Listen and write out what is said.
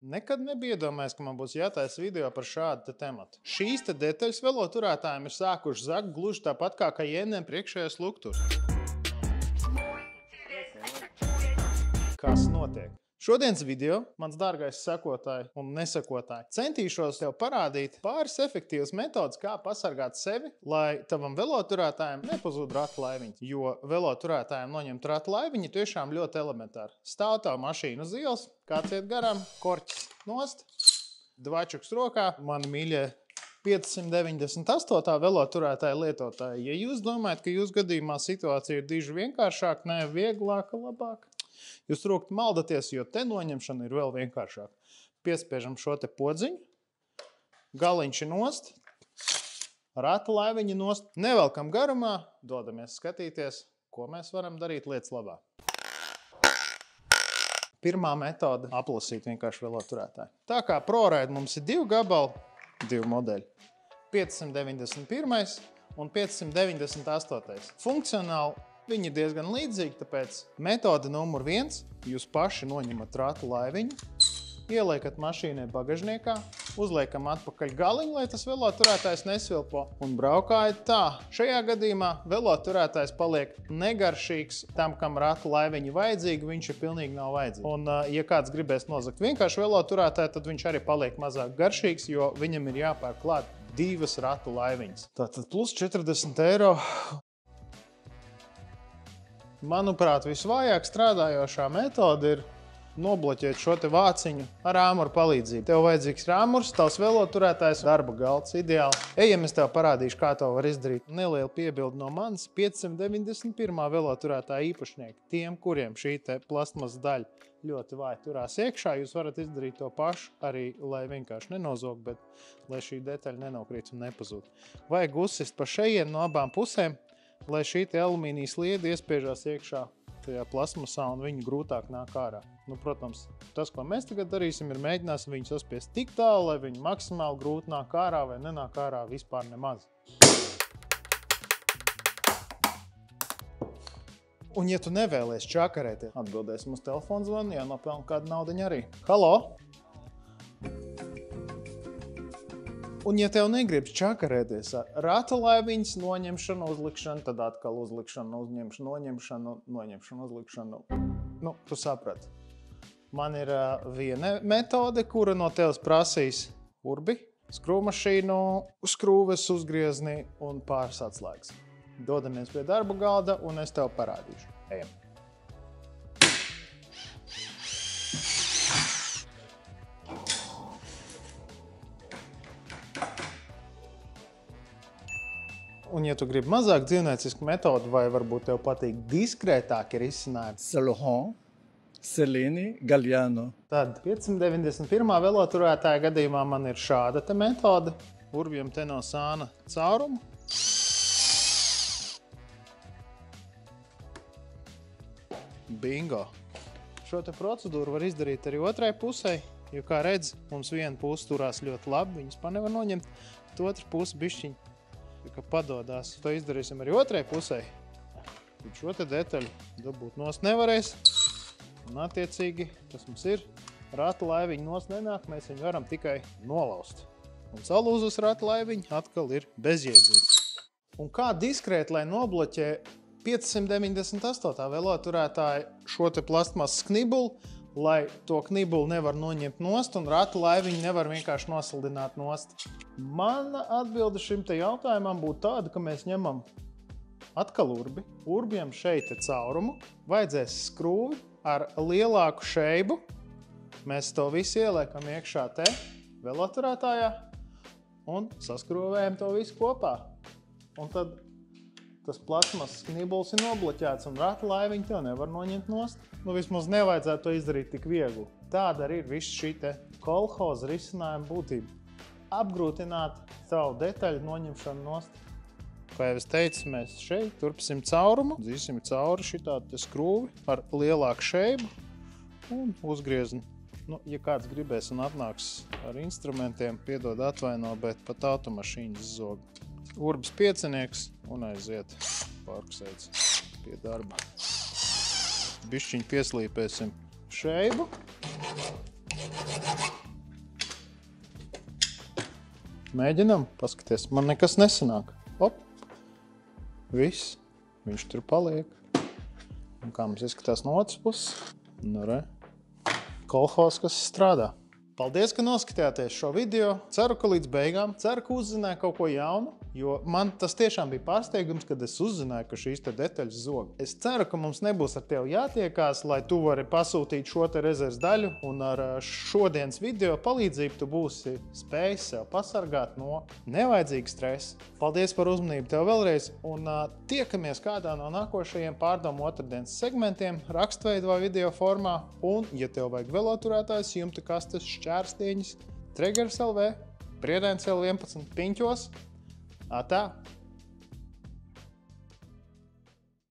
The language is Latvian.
Nekad nebija iedomājies, ka man būs jātaisa video par šādu tematu. Šīs detaļas veloturētājiem ir sākuši zagt gluži tāpat kā Cayenne'iem priekšējais lukturs. Kas notiek? Šodienas video, mans dārgais sekotāji un nesekotāji, centīšos tev parādīt pāris efektīvas metodas, kā pasargāt sevi, lai tavam veloturētājiem nepazūd ratu laiviņi. Jo veloturētājiem noņemt ratu laiviņi tiešām ļoti elementāri. Stāv tā mašīna uz ielas, kāds iet garām, korķis nost, dvačuks rokā, mani mīļie 598. veloturētāja lietotāji. Ja jūs domājat, ka jūs gadījumā situācija ir diži vienkāršāk, ne vieglāka, labāk, jūs rūkt maldaties, jo te noņemšana ir vēl vienkāršāk. Piespiežam šo te podziņu, galiņš nost, rata laiviņi nost, nevelkam garumā, dodamies skatīties, ko mēs varam darīt lietas labā. Pirmā metode – aplasīt vienkārši veloturētāju. Tā kā ProRide mums ir 2 gabali, 2 modeļi. 591. un 598. Funkcionāli viņi ir diezgan līdzīgi, tāpēc metode numur 1. Jūs paši noņemat ratu laiviņu, ieliekat mašīnai bagažniekā, uzliekam atpakaļ galiņu, lai tas veloturētājs nesvilpo un braukājat tā. Šajā gadījumā veloturētājs paliek negaršīgs tam, kam ratu laiviņi vajadzīgi, viņš ir pilnīgi nav vajadzīgi. Un, ja kāds gribēs nozagt vienkārši veloturētāju, tad viņš arī paliek mazāk garšīgs, jo viņam ir jāpērk klāt 2 ratu laiviņas. Tātad plus 40 eiro. Manuprāt, visvājāk strādājošā metode ir nobloķēt šo te vāciņu ar āmuru palīdzību. Tev vajadzīgs rāmurs, tavs veloturētājs, darba galds, ideāli. Ejam, es tev parādīšu, kā to var izdarīt. Neliela piebilde no manis 591. veloturētāja īpašnieki. Tiem, kuriem šī te plastmasas daļa ļoti vāji turās iekšā, jūs varat izdarīt to pašu arī, lai vienkārši nenozog, bet lai šī detaļa nenokrīt un nepazūd. Vajag uzsist pa šejien no abām pusēm, lai šī te alumīnija sliede iespiežās iekšā tajā plasmasā un viņu grūtāk nāk ārā. Nu, protams, tas, ko mēs tagad darīsim, ir mēģināsim viņu saspiest tik tālu, lai viņi maksimāli grūti nāk ārā vai nenāk ārā vispār nemaz. Un ja tu nevēlies čakarēties, atbildēsim uz telefonu zvanu, jānopelna kādu naudiņu arī. Halo! Un ja tev negribas čakarēties ar rata laiviņas noņemšanu, uzlikšanu, tad atkal uzlikšanu, uzņemšanu, noņemšanu, uzlikšanu. Nu, tu saprati. Man ir viena metode, kura no tevis prasīs urbi, skrūmašīnu, skrūves, uzgriezni un pāris atslēgas. Dodamies pie darba galda un es tev parādīšu. Ejam. Un, ja tu gribi mazāk dzīvniecisku metodu, vai varbūt tev patīk diskrētāki risinājumi, Saint-Laurent, Céline, Galliano. Tad 591. veloturētāja gadījumā man ir šāda te metode. Urbjam te no sāna caurumu. Bingo! Šo te procedūru var izdarīt arī otrai pusē, jo, kā redz, mums viena puse turās ļoti labi, viņas pa nevar noņemt, bet otra puse bišķiņ ka padodās. To izdarīsim arī otrai pusē. Tad šo te detaļu dabūt nost nevarēs. Un attiecīgi, tas mums ir, rata laiviņi nost nenāk, mēs viņu varam tikai nolaust. Un salūzus rata laiviņi atkal ir bezjēdzīgi. Un kā diskrēti, lai nobloķē 598. veloturētāja šo te plastmasas knibulu, lai to knibulu nevar noņemt nost un rata laiviņu nevar vienkārši nosaldināt nost. Mana atbilde šim te jautājumam būtu tāda, ka mēs ņemam atkal urbi, urbjam šeit te caurumu, vajadzēs skrūvi ar lielāku šeibu. Mēs to visu ieliekam iekšā te veloturētājā un saskrūvējam to visu kopā. Un tad tas plasmasas knibuls ir nobloķēts un rata laiviņu tev nevar noņemt nost. Nu, vismaz nevajadzētu to izdarīt tik viegli. Tāda arī ir viss šī te kolhoza risinājuma būtība. Apgrūtināt savu detaļu noņemšanu nost. Kā jau es teicu, mēs šeit turpsim caurumu, dzīsim cauri šitādu te skrūvi ar lielāku šeibu un uzgriezni. Nu, ja kāds gribēs un atnāks ar instrumentiem, piedod atvaino, bet pat automašīnas zog. Urbis piecinieks un aiziet pārksēdz pie darba. Bišķiņ pieslīpēsim šeibu. Mēģinam, paskaties, man nekas nesanāk. Op, viss, viņš tur paliek. Un kā mums izskatās no otras puses? Nu, re, kolhos, kas strādā. Paldies, ka noskatījāties šo video. Ceru, ka līdz beigām. Ceru, ka uzzināju kaut ko jaunu, jo man tas tiešām bija pārsteigums, kad es uzzināju, ka šīs te detaļas zog. Es ceru, ka mums nebūs ar tevi jātiekās, lai tu vari pasūtīt šo te rezerves daļu, un ar šodienas video palīdzību tu būsi spējis sev pasargāt no nevajadzīga stresa. Paldies par uzmanību tev vēlreiz, un tiekamies kādā no nākošajiem Pārdomu otrdienas segmentiem, rakstveidu vai video formā, un, ja tev vajag veloturētājs, jumta kastes, šķērstieņas, Tregeris LV, Priedēns L11 piņķos. Tā!